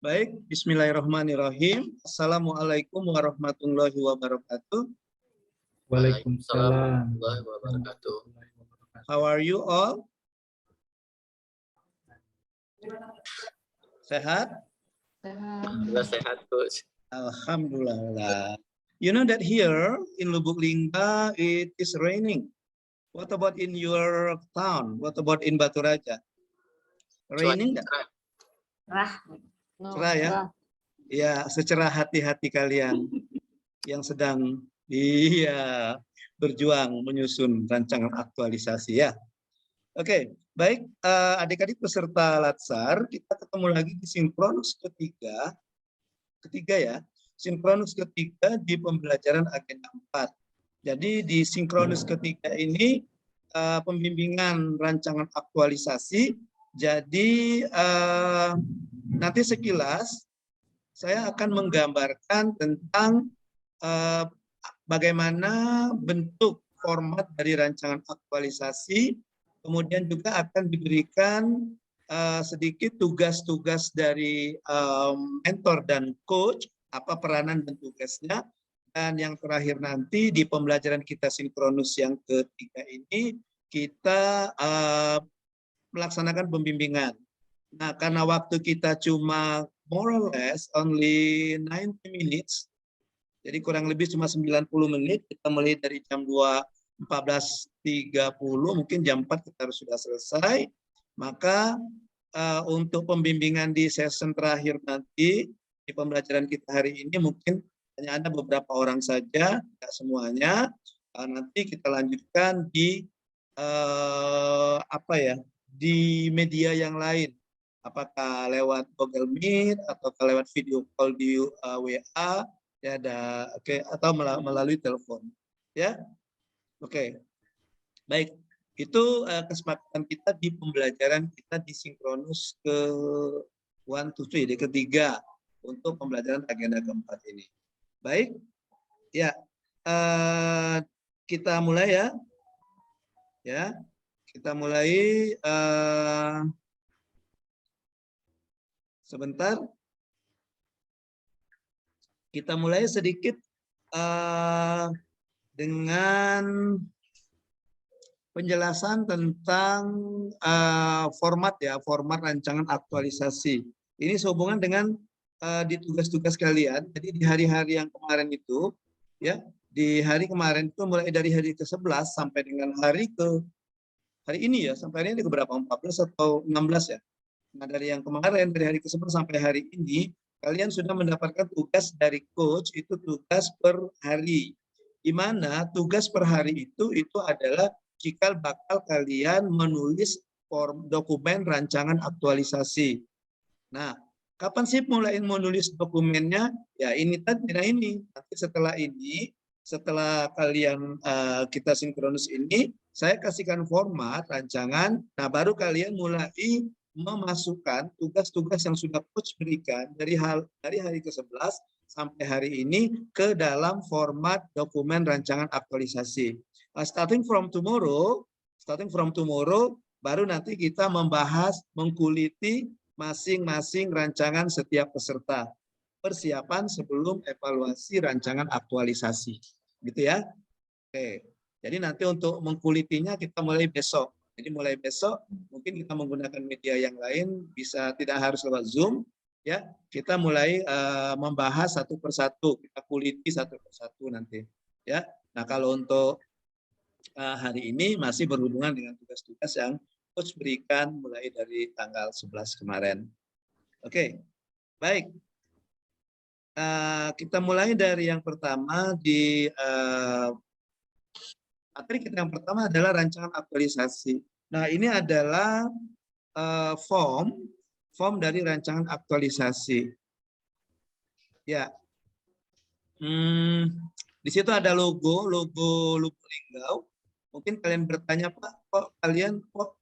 Baik, bismillahirrahmanirrahim. Assalamualaikum warahmatullahi wabarakatuh. Waalaikumsalam warahmatullahi wabarakatuh. How are you all? Sehat? Alhamdulillah sehat, Coach. Alhamdulillah. You know that here in Lubuk Lingga it is raining. What about in your town? What about in Batu Raja? Raining nggak? Cerah ya? Ya, secerah hati-hati kalian yang sedang berjuang menyusun rancangan aktualisasi ya. Oke, baik adik-adik peserta Latsar, kita ketemu lagi di sinkronus ketiga ya. Sinkronus ketiga di pembelajaran agenda 4. Jadi di sinkronus ketiga ini pembimbingan rancangan aktualisasi. Jadi nanti sekilas saya akan menggambarkan tentang bagaimana bentuk format dari rancangan aktualisasi, kemudian juga akan diberikan sedikit tugas-tugas dari mentor dan coach, apa peranan dan tugasnya, dan yang terakhir nanti di pembelajaran kita sinkronus yang ketiga ini kita melaksanakan pembimbingan. Nah, karena waktu kita cuma more or less only 90 minutes, jadi kurang lebih cuma 90 menit, kita mulai dari jam 14.30, mungkin jam 4 kita harus sudah selesai. Maka untuk pembimbingan di session terakhir nanti, di pembelajaran kita hari ini mungkin hanya ada beberapa orang saja, tidak semuanya. Nanti kita lanjutkan di di media yang lain. Apakah lewat Google Meet atau lewat video call di WA ya, atau melalui telepon ya. Oke. Baik, itu kesepakatan kita di pembelajaran kita di sinkronus ke 1 to 3, di ketiga untuk pembelajaran agenda keempat ini. Baik. Ya. Kita mulai ya. Ya. Kita mulai sebentar. Kita mulai sedikit dengan penjelasan tentang format ya, format rancangan aktualisasi. Ini sehubungan dengan di tugas-tugas kalian. Jadi di hari-hari yang kemarin itu, ya, di hari kemarin itu mulai dari hari ke-11 sampai dengan hari ini ya, sampai hari ini ke berapa? 14 atau 16 ya. Nah, dari yang kemarin, dari hari ke-11 sampai hari ini, kalian sudah mendapatkan tugas dari coach, itu tugas per hari. Di mana tugas per hari itu adalah cikal bakal kalian menulis dokumen rancangan aktualisasi. Nah, kapan sih mulai menulis dokumennya? Ya ini tadi, ini. Nanti setelah ini, setelah kalian kita sinkronus ini, saya kasihkan format rancangan. Nah, baru kalian mulai memasukkan tugas-tugas yang sudah coach berikan dari hari ke-11 sampai hari ini ke dalam format dokumen rancangan aktualisasi. Starting from tomorrow, baru nanti kita membahas, mengkuliti masing-masing rancangan setiap peserta. Persiapan sebelum evaluasi rancangan aktualisasi. Gitu ya. Oke. Jadi nanti untuk mengkulitinya kita mulai besok. Jadi mulai besok mungkin kita menggunakan media yang lain, bisa tidak harus lewat Zoom, ya. Kita mulai membahas satu persatu, kita kuliti satu persatu nanti, ya. Nah kalau untuk hari ini masih berhubungan dengan tugas-tugas yang coach berikan mulai dari tanggal 11 kemarin. Oke, baik. Kita mulai dari yang pertama di materi kita yang pertama adalah rancangan aktualisasi. Nah, ini adalah form dari rancangan aktualisasi. Ya, di situ ada logo Lubuk Linggau. Mungkin kalian bertanya, Pak, kok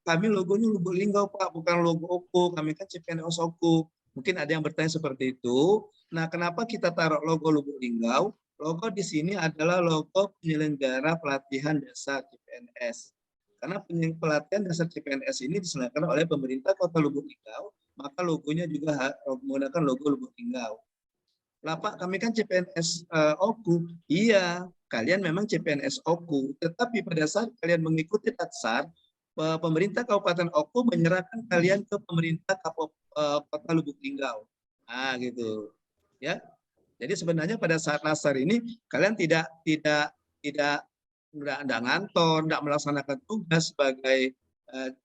kami logonya Lubuk Linggau, Pak, bukan logo OKU, kami kan CPNS OKU. Mungkin ada yang bertanya seperti itu. Nah, kenapa kita taruh logo Lubuk Linggau? Logo di sini adalah logo penyelenggara pelatihan dasar CPNS. Karena pelatihan dasar CPNS ini diselenggarakan oleh pemerintah Kota Lubuk Linggau maka logonya juga menggunakan logo Lubuk Linggau. Lah Pak, kami kan CPNS OKU. Iya, kalian memang CPNS OKU, tetapi pada saat kalian mengikuti taksar, pemerintah Kabupaten Oku menyerahkan kalian ke pemerintah Kota Lubuk Linggau. Nah, gitu. Ya. Jadi sebenarnya pada saat nasar ini kalian tidak ngantor, tidak melaksanakan tugas sebagai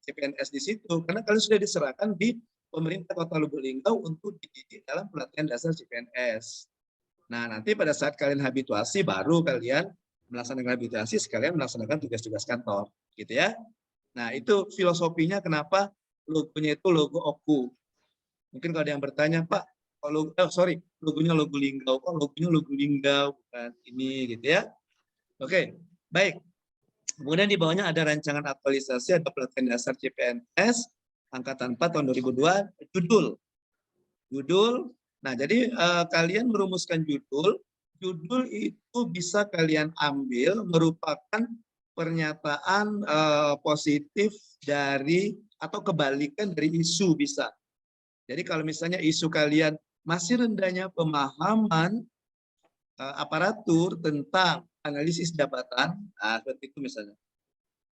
CPNS di situ, karena kalian sudah diserahkan di pemerintah Kota Lubuk Linggau untuk dididik dalam pelatihan dasar CPNS. Nah, nanti pada saat kalian habituasi, baru kalian melaksanakan habituasi sekalian melaksanakan tugas-tugas kantor, gitu ya. Nah, itu filosofinya kenapa logonya itu logo OKU. Mungkin kalau ada yang bertanya, Pak, logonya logo Linggau, kok logonya logo Linggau, bukan ini, gitu ya. Oke, baik. Kemudian di bawahnya ada rancangan aktualisasi, ada pelatihan dasar CPNS, Angkatan 4 tahun 2002, judul. Nah, jadi kalian merumuskan judul itu bisa kalian ambil merupakan pernyataan positif dari atau kebalikan dari isu bisa. Jadi kalau misalnya isu kalian masih rendahnya pemahaman aparatur tentang analisis jabatan, seperti itu misalnya,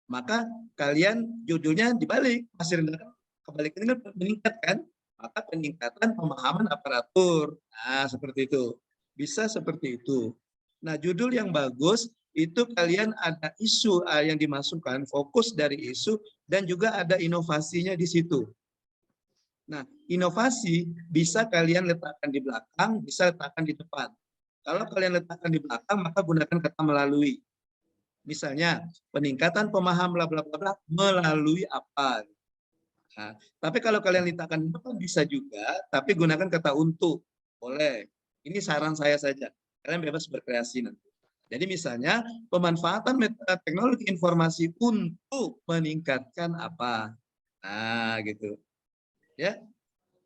maka kalian judulnya dibalik, masih rendah, kebalikannya meningkatkan, maka peningkatan pemahaman aparatur. Nah, seperti itu. Bisa seperti itu. Nah, judul yang bagus itu kalian ada isu yang dimasukkan, fokus dari isu, dan juga ada inovasinya di situ. Nah, inovasi bisa kalian letakkan di belakang, bisa letakkan di depan. Kalau kalian letakkan di belakang, maka gunakan kata melalui. Misalnya, peningkatan pemahaman bla bla bla melalui apa. Nah, tapi kalau kalian letakkan di depan bisa juga, tapi gunakan kata untuk. Boleh. Ini saran saya saja. Kalian bebas berkreasi nanti. Jadi misalnya, pemanfaatan teknologi informasi untuk meningkatkan apa. Nah, gitu. Ya.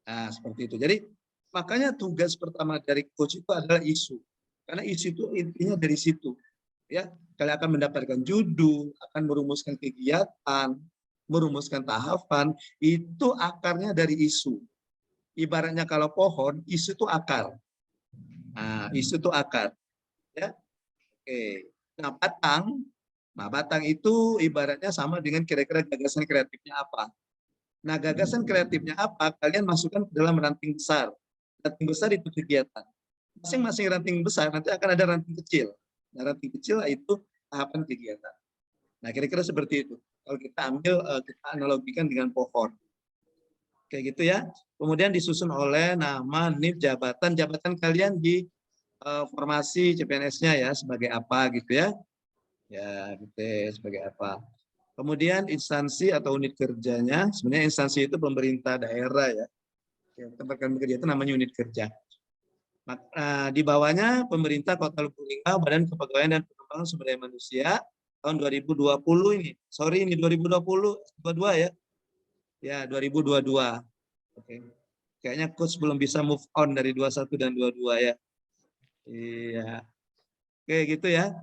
Nah, seperti itu. Jadi makanya tugas pertama dari coach itu adalah isu. Karena isu itu intinya dari situ. Ya, kalian akan mendapatkan judul, akan merumuskan kegiatan, merumuskan tahapan, itu akarnya dari isu. Ibaratnya kalau pohon, isu itu akar. Nah, isu itu akar. Ya. Oke. Nah, batang itu ibaratnya sama dengan kira-kira gagasan kreatifnya apa. Nah, gagasan kreatifnya apa? Kalian masukkan ke dalam ranting besar. Ranting besar itu kegiatan. Masing-masing ranting besar nanti akan ada ranting kecil. Nah, ranting kecil itu tahapan kegiatan. Nah, kira-kira seperti itu. Kalau kita ambil, kita analogikan dengan pohon. Kayak gitu ya. Kemudian disusun oleh nama, NIP, jabatan. Jabatan kalian di formasi CPNS-nya ya, sebagai apa gitu ya. Ya, gitu sebagai apa. Kemudian instansi atau unit kerjanya, sebenarnya instansi itu pemerintah daerah ya. Tempat kami kerja itu namanya unit kerja. Di bawahnya pemerintah Kota Lubuk Linggau, Badan Kepegawaian dan Pengembangan Sumber Daya Manusia tahun 2020 ini. Sorry ini 2022 ya. Ya, 2022. Oke. Kayaknya coach belum bisa move on dari 21 dan 22 ya. Iya. Oke, gitu ya.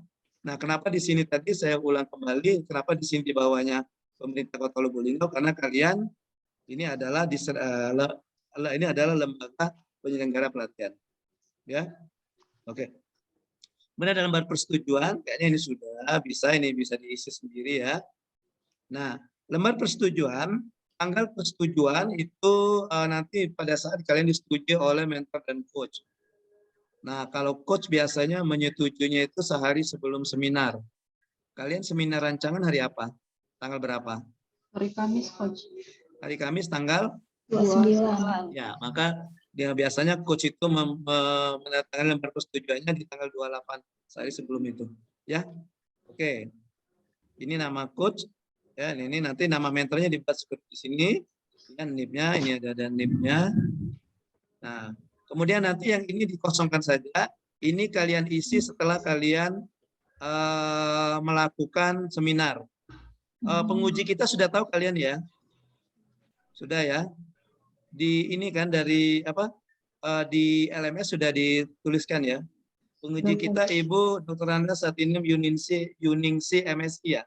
Nah, kenapa di sini tadi saya ulang kembali, kenapa di sini di bawahnya pemerintah Kota Lubuk Linggau, karena kalian ini adalah ini adalah lembaga penyelenggara pelatihan. Ya. Oke. Kemudian ada lembar persetujuan, kayaknya ini sudah bisa, ini bisa diisi sendiri ya. Nah, lembar persetujuan, tanggal persetujuan itu nanti pada saat kalian disetujui oleh mentor dan coach. Nah, kalau coach biasanya menyetujuinya itu sehari sebelum seminar. Kalian seminar rancangan hari apa? Tanggal berapa? Hari Kamis, coach. Hari Kamis tanggal 29. Ya, maka dia biasanya coach itu menandatangani lembar persetujuannya di tanggal 28 sehari sebelum itu. Ya. Oke. Ini nama coach. Ya, ini nanti nama mentornya dibuat seperti di sini. Ya, NIP-nya, ini ada NIP-nya. Nah, kemudian nanti yang ini dikosongkan saja. Ini kalian isi setelah kalian melakukan seminar. Penguji kita sudah tahu kalian ya? Sudah ya? Di ini kan dari apa? Di LMS sudah dituliskan ya. Penguji kita Ibu Dr. Anda saat ini Yuningsi MSI ya.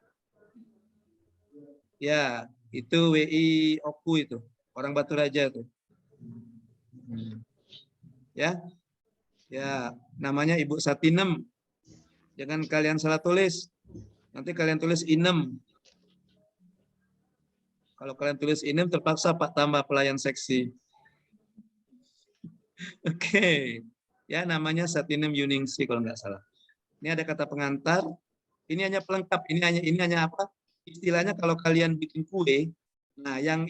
Ya, itu WI Oku itu, orang Batu Raja itu. Ya, ya, namanya Ibu Satinem. Jangan kalian salah tulis. Nanti kalian tulis Inem. Kalau kalian tulis Inem terpaksa Pak tambah pelayan seksi. Oke. Ya, namanya Satinem Yuningsi kalau nggak salah. Ini ada kata pengantar. Ini hanya pelengkap. Ini hanya apa? Istilahnya kalau kalian bikin kue, nah yang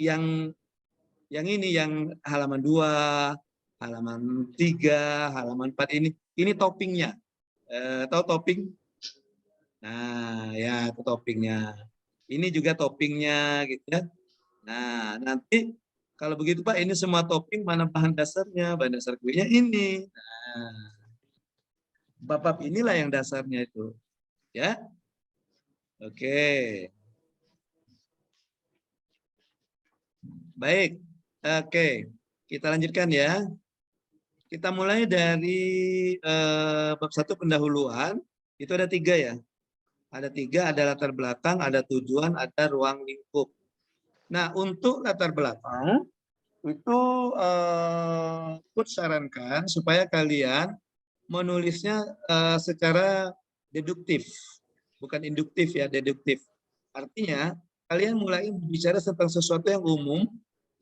ini yang halaman 2, halaman 3, halaman 4 ini toppingnya. Tahu topping? Nah, ya itu toppingnya. Ini juga toppingnya gitu ya. Nah, nanti kalau begitu Pak, ini semua topping, mana bahan dasarnya? Bahan dasar kuenya ini. Nah, bab inilah yang dasarnya itu. Ya. Oke. Baik. Oke. Kita lanjutkan ya. Kita mulai dari bab 1 pendahuluan. Itu ada 3 ya. Ada 3, ada latar belakang, ada tujuan, ada ruang lingkup. Nah, untuk latar belakang, itu Coach sarankan supaya kalian menulisnya secara deduktif, bukan induktif ya, deduktif. Artinya kalian mulai bicara tentang sesuatu yang umum,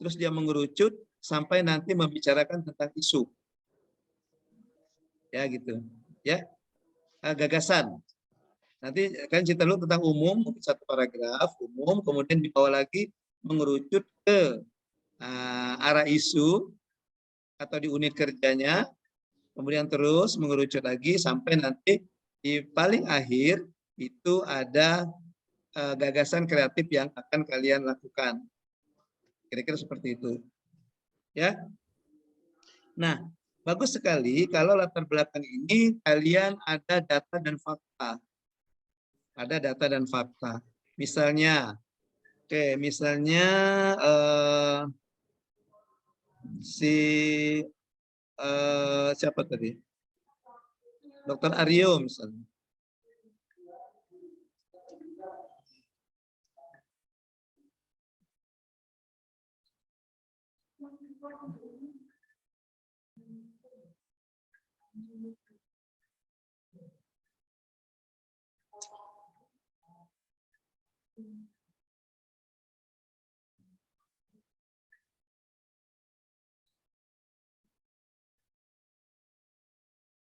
terus dia mengerucut sampai nanti membicarakan tentang isu, ya gitu, ya gagasan. Nanti kan cerita dulu tentang umum, mungkin 1 paragraf umum, kemudian dibawa lagi mengerucut ke arah isu atau di unit kerjanya, kemudian terus mengerucut lagi sampai nanti di paling akhir itu ada gagasan kreatif yang akan kalian lakukan. Kira-kira seperti itu. Ya. Nah, bagus sekali kalau latar belakang ini kalian ada data dan fakta. Ada data dan fakta. Misalnya, misalnya siapa tadi? Dr. Aryo misalnya.